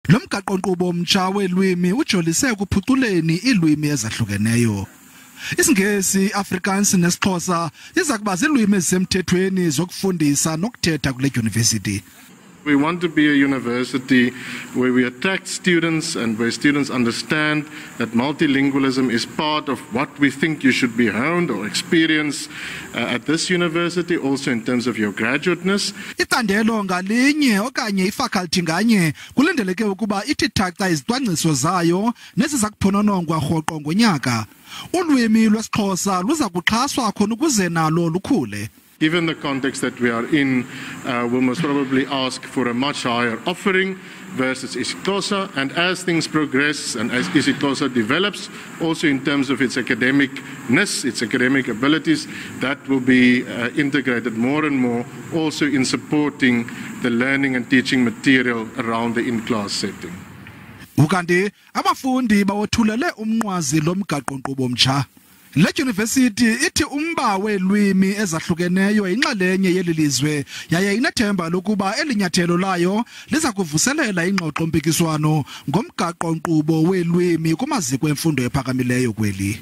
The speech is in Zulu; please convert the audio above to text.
Lo mgaqo-nkqubo omtsha weelwimi ujolise ekuphuculeni iilwimi ezahlukeneyo. IsiNgesi, Afrikaans nesiXhosa iza kuba ziilwimi ezisemthethweni zokufundisa nokuthetha kuledyunivesiti. We want to be a university where we attract students and where students understand that multilingualism is part of what we think you should be honed or experience at this university, also in terms of your graduateness. Icandelo ngalinye okanye ifaculty nganye kulindeleke ukuba ithi thaca izicwangciso zayo neziza kuphononongwa rhoqo ngonyaka. Ulwimi lwesiXhosa luza kuxhaswa khona ukuze nalo lukhule. Given the context that we are in, we'll most probably ask for a much higher offering versus isiXhosa, and as things progress and as isiXhosa develops, also in terms of its academicness, its academic abilities, that will be integrated more and more also in supporting the learning and teaching material around the in-class setting. Ukanti abafundi bawothulele umnqwazi lo mgaqo-nkqubo omtsha. Ledyunivesiti ithi umba weelwimi ezahlukeneyo inxalenye yeli lizwe yaye inethemba lokuba elinyathelo layo liza kuvuselela ingxoxo-mpikiswano ngomgaqo-nkqubo weelwimi kumaziko emfundo ephakamileyo kweli.